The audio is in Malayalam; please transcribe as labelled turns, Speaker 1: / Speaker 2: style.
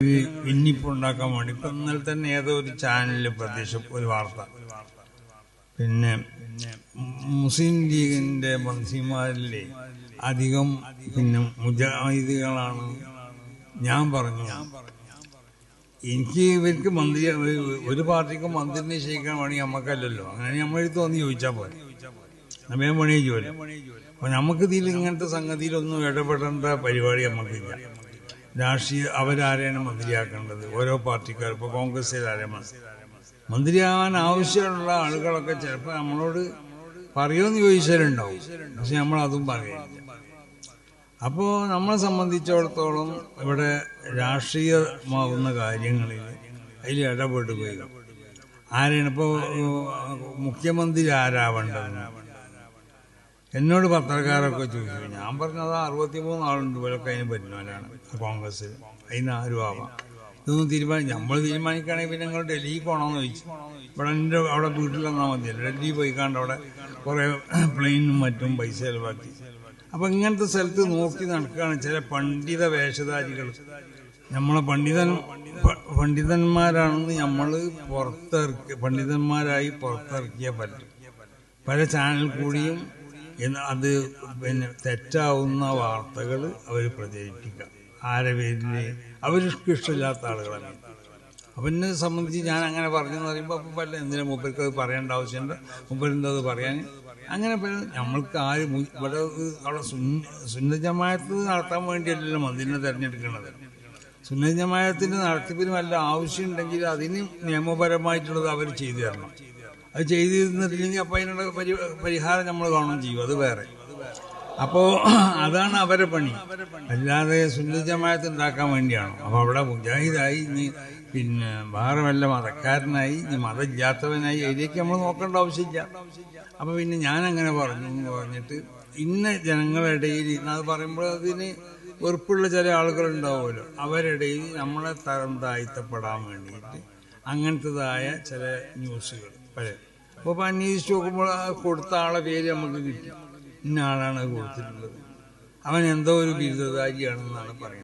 Speaker 1: ഭിന്നിപ്പുണ്ടാക്കാൻ വേണ്ടി ഇപ്പം ഇന്നലെ തന്നെ ഏതോ ഒരു ചാനലിൽ ഒരു വാർത്ത, പിന്നെ മുസ്ലിം ലീഗിന്റെ മന്ത്രിമാരിലെ അധികം മുജാഹിദുകളാണ്. ഞാൻ പറഞ്ഞു, എനിക്ക് ഇവർക്ക് ഒരു പാർട്ടിക്ക് മന്ത്രി നിശ്ചയിക്കാൻ വേണമെങ്കിൽ നമുക്കല്ലല്ലോ, അങ്ങനെ നമ്മളെടുത്ത് വന്ന് ചോദിച്ചാൽ പോലെ നമ്മേ പണിയെ ജോലി. അപ്പൊ നമുക്ക് ഇതിൽ ഇങ്ങനത്തെ സംഗതിയിലൊന്നും ഇടപെടേണ്ട പരിപാടി നമുക്കില്ല. രാഷ്ട്രീയ അവരാരെയാണ് മന്ത്രിയാക്കേണ്ടത്, ഓരോ പാർട്ടിക്കാർ. ഇപ്പോൾ കോൺഗ്രസ്സിൽ ആരെയാണ് മന്ത്രിയാകാൻ ആവശ്യമുള്ള ആളുകളൊക്കെ ചിലപ്പോൾ നമ്മളോട് പറയുമെന്ന് ചോദിച്ചാലുണ്ടാവും, പക്ഷെ നമ്മളതും പറയില്ല. അപ്പോൾ നമ്മളെ സംബന്ധിച്ചിടത്തോളം ഇവിടെ രാഷ്ട്രീയമാവുന്ന കാര്യങ്ങളിൽ അതിൽ ഇടപെടുകയില്ല. ആരെയാണ് ഇപ്പോൾ മുഖ്യമന്ത്രി ആരാവേണ്ടത് എന്നോട് പത്രക്കാരൊക്കെ ചോദിച്ചു. ഞാൻ പറഞ്ഞത് 63 ആളുണ്ട്, ഇവരൊക്കെ അതിന് പറ്റുന്നവരാണ് കോൺഗ്രസ്, അതിന് ആരും ആവാം. ഇതൊന്നും നമ്മൾ തീരുമാനിക്കുകയാണെങ്കിൽ പിന്നെ നിങ്ങൾ ഡൽഹിക്ക് പോകണമെന്ന് ചോദിച്ചു. ഇവിടെ അവിടെ വീട്ടിൽ വന്നാൽ മതിയല്ലോ, ഡൽഹി പോയിക്കാണ്ട് അവിടെ കുറേ പ്ലെയിനും മറ്റും പൈസ ചെലവാക്കി. അപ്പം ഇങ്ങനത്തെ സ്ഥലത്ത് നോക്കി നടക്കുകയാണ് ചില പണ്ഡിത വേഷധാരികൾ. നമ്മളെ പണ്ഡിതന്മാരാണെന്ന് നമ്മൾ പണ്ഡിതന്മാരായി പുറത്തിറക്കിയാൽ പറ്റും. പല ചാനൽ കൂടിയും അത് തെറ്റാവുന്ന വാർത്തകൾ അവർ പ്രചരിപ്പിക്കുക. ആരെ പേരിൽ അവർക്ക് ഇഷ്ടമില്ലാത്ത ആളുകളാണ്. അപ്പം എന്നെ സംബന്ധിച്ച് ഞാൻ അങ്ങനെ പറഞ്ഞെന്ന് പറയുമ്പോൾ അപ്പം പല എന്തിനാ മൂപ്പർക്ക് അത് പറയേണ്ട ആവശ്യമുണ്ട്, മൂപ്പരെന്തത് പറയാൻ. അങ്ങനെ നമ്മൾക്ക് ഇവിടെ അവിടെ സുന്നത്ത് ജമാഅത്ത് നടത്താൻ വേണ്ടിയല്ലല്ലോ മന്ത്രിനെ തിരഞ്ഞെടുക്കുന്നത്. സുന്നത്ത് ജമാഅത്തിന്റെ നടത്തിപ്പിന് വല്ല ആവശ്യമുണ്ടെങ്കിൽ അതിന് നിയമപരമായിട്ടുള്ളത് അവർ ചെയ്തു തരണം. അത് ചെയ്തു തന്നിട്ടില്ലെങ്കിൽ അപ്പം അതിനുള്ള പരിഹാരം നമ്മൾ കാണുകയും ചെയ്യും, അത് വേറെ. അപ്പോൾ അതാണ് അവരെ പണി, അല്ലാതെ സുന്നത്ത് ജമാഅത്ത് ഉണ്ടാക്കാൻ വേണ്ടിയാണോ? അപ്പോൾ അവിടെ മുജാഹിദായി പിന്നെ വേറെ വല്ല മതക്കാരനായി മതമില്ലാത്തവനായി അതിലേക്ക് നമ്മൾ നോക്കേണ്ട ആവശ്യമില്ല. അപ്പോൾ പിന്നെ ഞാനങ്ങനെ പറഞ്ഞു എന്ന് പറഞ്ഞിട്ട് ഇന്ന ജനങ്ങളുടെ അത് പറയുമ്പോൾ അതിന് വെറുപ്പുള്ള ചില ആളുകളുണ്ടാവുമല്ലോ, അവരിടയിൽ നമ്മളെ തരം താഴ്ത്തപ്പെടാൻ വേണ്ടിയിട്ട് അങ്ങനത്തതായ ചില ന്യൂസുകൾ പല. അപ്പോൾ അന്വേഷിച്ച് നോക്കുമ്പോൾ കൊടുത്ത ആളെ പേര് നമുക്ക് കിട്ടി, ഇന്ന ആളാണ് കൊടുത്തിട്ടുള്ളത്, അവൻ എന്തോ ഒരു ബിരുദധാരിയാണെന്നാണ് പറയുന്നത്.